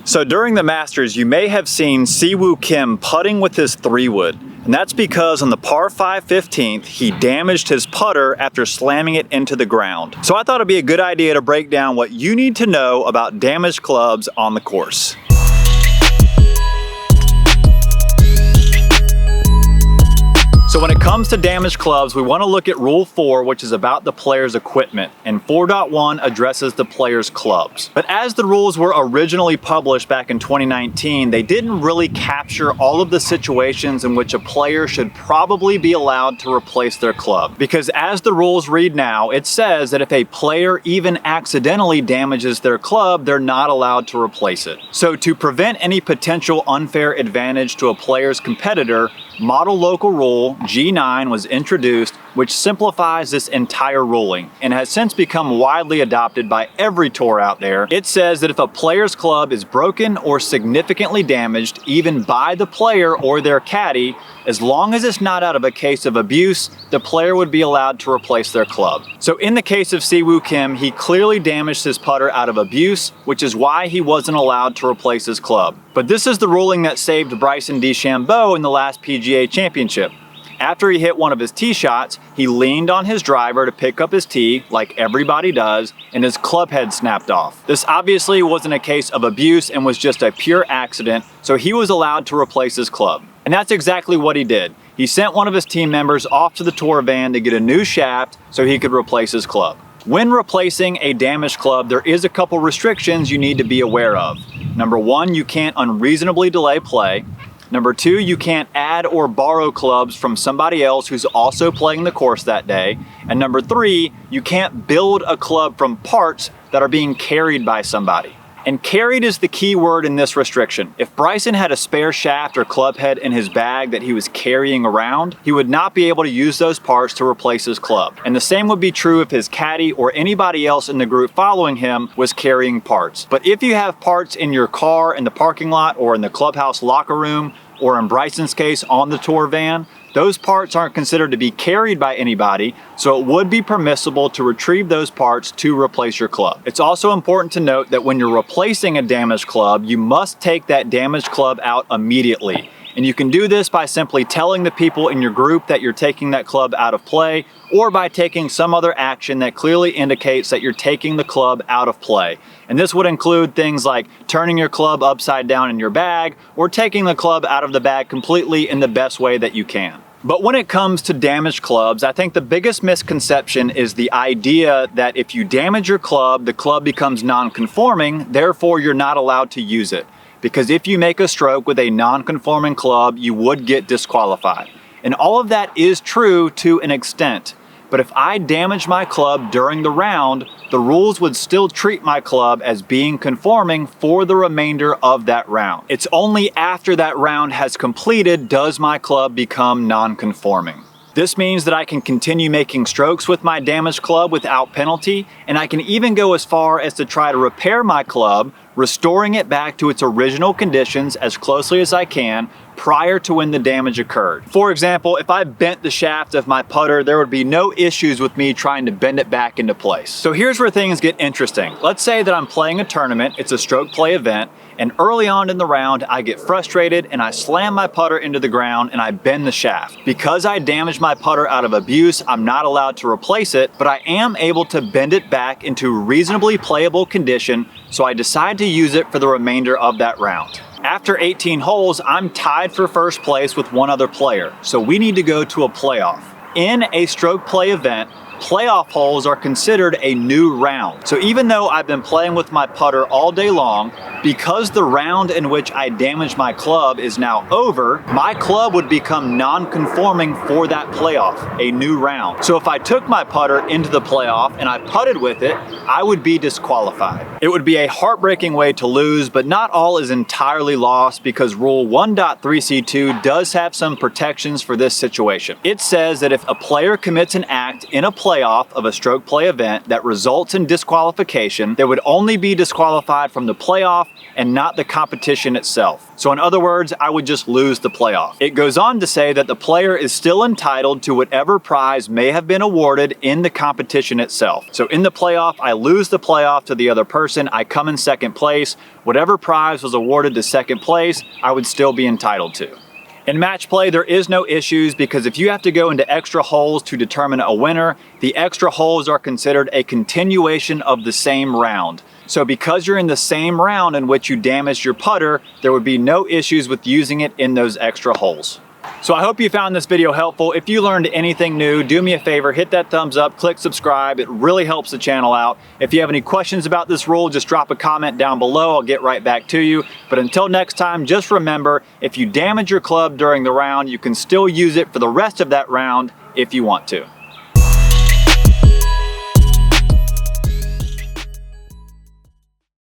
So during the Masters, you may have seen Siwoo Kim putting with his 3-wood. And that's because on the par 5 15th, he damaged his putter after slamming it into the ground. So I thought it'd be a good idea to break down what you need to know about damaged clubs on the course. So when it comes to damaged clubs, we want to look at Rule 4, which is about the player's equipment, and 4.1 addresses the player's clubs. But as the rules were originally published back in 2019, they didn't really capture all of the situations in which a player should probably be allowed to replace their club. Because as the rules read now, it says that if a player even accidentally damages their club, they're not allowed to replace it. So to prevent any potential unfair advantage to a player's competitor, Model Local Rule G9 was introduced, which simplifies this entire ruling and has since become widely adopted by every tour out there. It says that if a player's club is broken or significantly damaged, even by the player or their caddy, as long as it's not out of a case of abuse, the player would be allowed to replace their club. So in the case of Siwoo Kim, he clearly damaged his putter out of abuse, which is why he wasn't allowed to replace his club. But this is the ruling that saved Bryson DeChambeau in the last PGA Championship. After he hit one of his tee shots, he leaned on his driver to pick up his tee, like everybody does, and his club head snapped off. This obviously wasn't a case of abuse and was just a pure accident, so he was allowed to replace his club. And that's exactly what he did. He sent one of his team members off to the tour van to get a new shaft so he could replace his club. When replacing a damaged club, there is a couple restrictions you need to be aware of. Number 1, you can't unreasonably delay play. Number 2, you can't add or borrow clubs from somebody else who's also playing the course that day. And number 3, you can't build a club from parts that are being carried by somebody. And carried is the key word in this restriction. If Bryson had a spare shaft or club head in his bag that he was carrying around, he would not be able to use those parts to replace his club. And the same would be true if his caddy or anybody else in the group following him was carrying parts. But if you have parts in your car, in the parking lot, or in the clubhouse locker room, or in Bryson's case, on the tour van, those parts aren't considered to be carried by anybody, so it would be permissible to retrieve those parts to replace your club. It's also important to note that when you're replacing a damaged club, you must take that damaged club out immediately. And you can do this by simply telling the people in your group that you're taking that club out of play, or by taking some other action that clearly indicates that you're taking the club out of play. And this would include things like turning your club upside down in your bag, or taking the club out of the bag completely in the best way that you can. But when it comes to damaged clubs, I think the biggest misconception is the idea that if you damage your club, the club becomes non-conforming, therefore you're not allowed to use it. Because if you make a stroke with a non-conforming club, you would get disqualified. And all of that is true to an extent. But if I damage my club during the round, the rules would still treat my club as being conforming for the remainder of that round. It's only after that round has completed does my club become non-conforming. This means that I can continue making strokes with my damaged club without penalty, and I can even go as far as to try to repair my club, restoring it back to its original conditions as closely as I can prior to when the damage occurred. For example, if I bent the shaft of my putter, there would be no issues with me trying to bend it back into place. So here's where things get interesting. Let's say that I'm playing a tournament, it's a stroke play event, and early on in the round, I get frustrated and I slam my putter into the ground and I bend the shaft. Because I damaged my putter out of abuse, I'm not allowed to replace it, but I am able to bend it back into reasonably playable condition, so I decide to use it for the remainder of that round. After 18 holes, I'm tied for first place with one other player, so we need to go to a playoff. In a stroke play event, playoff holes are considered a new round. So even though I've been playing with my putter all day long, because the round in which I damaged my club is now over, my club would become non-conforming for that playoff, a new round. So if I took my putter into the playoff and I putted with it, I would be disqualified. It would be a heartbreaking way to lose, but not all is entirely lost because Rule 1.3c2 does have some protections for this situation. It says that if a player commits an act in a playoff playoff of a stroke play event that results in disqualification, they would only be disqualified from the playoff and not the competition itself. So in other words, I would just lose the playoff. It goes on to say that the player is still entitled to whatever prize may have been awarded in the competition itself. So in the playoff, I lose the playoff to the other person, I come in second place, whatever prize was awarded to second place, I would still be entitled to. In match play, there is no issues because if you have to go into extra holes to determine a winner, the extra holes are considered a continuation of the same round. So because you're in the same round in which you damaged your putter, there would be no issues with using it in those extra holes. So I hope you found this video helpful. If you learned anything new, do me a favor, hit that thumbs up, click subscribe. It really helps the channel out. If you have any questions about this rule, just drop a comment down below. I'll get right back to you. But until next time, just remember, if you damage your club during the round, you can still use it for the rest of that round if you want to.